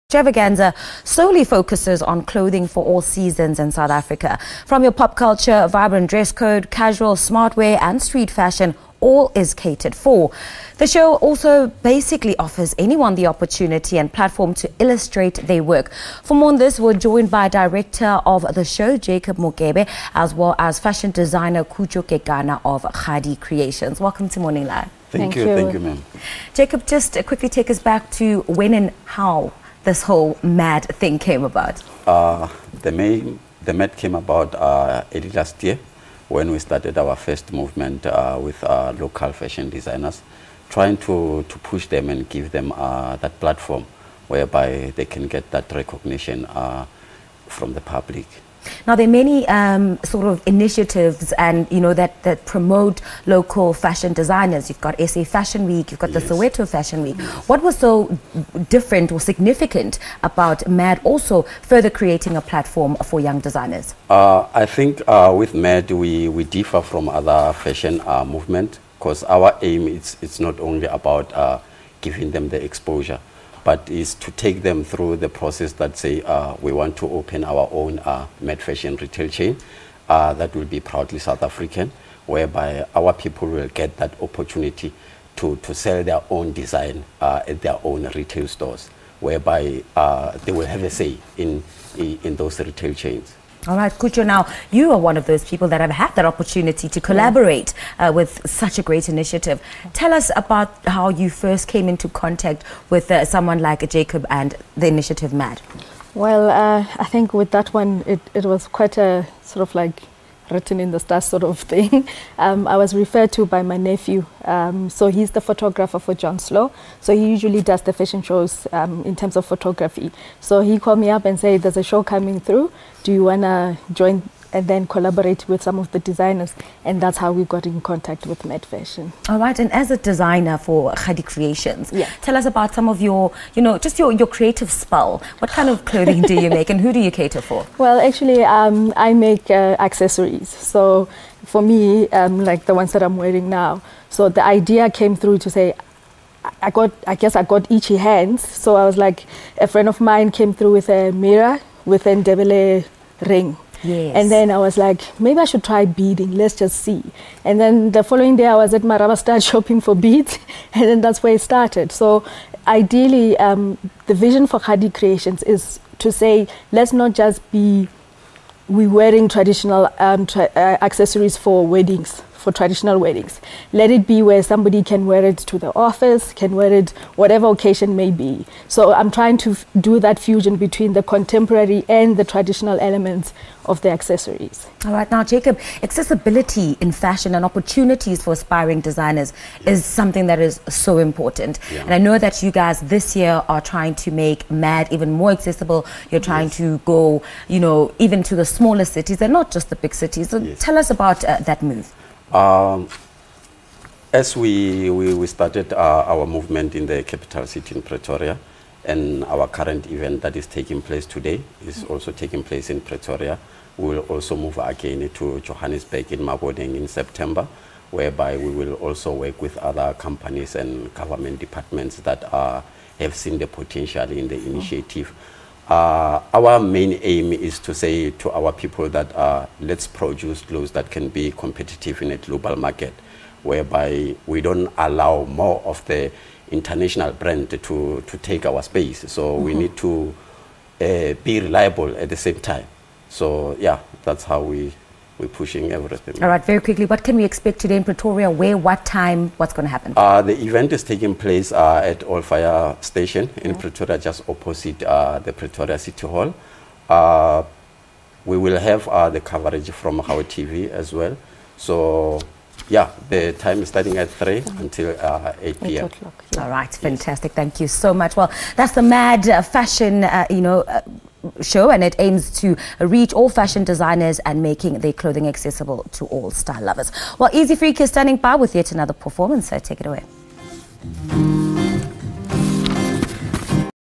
Extravaganza solely focuses on clothing for all seasons in South Africa. From your pop culture, vibrant dress code, casual, smart wear and street fashion, all is catered for. The show also basically offers anyone the opportunity and platform to illustrate their work. For more on this, we're joined by director of the show, Jacob Mokebe, as well as fashion designer Khutso Kekana of Khadi Creations. Welcome to Morning Live. Thank you, ma'am. Jacob, just quickly take us back to when and how this whole MAD thing came about. The MAD came about early last year when we started our first movement with local fashion designers, trying to push them and give them that platform whereby they can get that recognition from the public. Now, there are many sort of initiatives and, you know, that promote local fashion designers. You've got SA Fashion Week, you've got the Soweto Fashion Week. What was so different or significant about MAD also further creating a platform for young designers? I think with MAD we differ from other fashion movement, because our aim it's not only about giving them the exposure, but is to take them through the process that say we want to open our own MAD fashion retail chain that will be proudly South African, whereby our people will get that opportunity to sell their own design at their own retail stores, whereby they will have a say in those retail chains. All right, Khutso, now you are one of those people that have had that opportunity to collaborate with such a great initiative. Tell us about how you first came into contact with someone like Jacob and the initiative MAD. Well, I think with that one, it was quite a sort of like written in the stars sort of thing. I was referred to by my nephew. So he's the photographer for John Slow. So he usually does the fashion shows in terms of photography. So he called me up and said, there's a show coming through. Do you want to join and then collaborate with some of the designers? And that's how we got in contact with MAD Fashion. All right, and as a designer for Khadi Creations, tell us about some of your, you know, just your creative spell. What kind of clothing do you make and who do you cater for? Well, actually, I make accessories. So for me, like the ones that I'm wearing now. So the idea came through to say, I guess I got itchy hands. So I was like, a friend of mine came through with a mirror with a Ndebele ring. Yes. And then I was like, maybe I should try beading, let's just see. And then the following day I was at Maraba Star shopping for beads, and then that's where it started. So ideally, the vision for Khadi Creations is to say, let's not just be wearing traditional accessories for weddings, for traditional weddings. Let it be where somebody can wear it to the office, can wear it whatever occasion may be. So I'm trying to do that fusion between the contemporary and the traditional elements of the accessories. All right, now Jacob, accessibility in fashion and opportunities for aspiring designers is something that is so important. And I know that you guys this year are trying to make MAD even more accessible. You're trying to go, you know, even to the smaller cities and not just the big cities. So tell us about that move. As we started our movement in the capital city in Pretoria, and our current event that is taking place today is also taking place in Pretoria. We will also move again to Johannesburg in Maboneng in September, whereby we will also work with other companies and government departments that have seen the potential in the initiative. Our main aim is to say to our people that let's produce clothes that can be competitive in a global market, whereby we don't allow more of the international brand to take our space. So we need to be reliable at the same time. So yeah, that's how we're pushing everything. All right, very quickly, what can we expect today in Pretoria? Where, what time, what's going to happen? The event is taking place at All Fire Station in Pretoria, just opposite the Pretoria City Hall. We will have the coverage from our TV as well. So yeah, the time is starting at 3 until 8 p.m. All right, fantastic. Thank you so much. Well, that's the MAD fashion, show, and it aims to reach all fashion designers and making their clothing accessible to all style lovers. Well, Easy Freak is standing by with yet another performance, so take it away.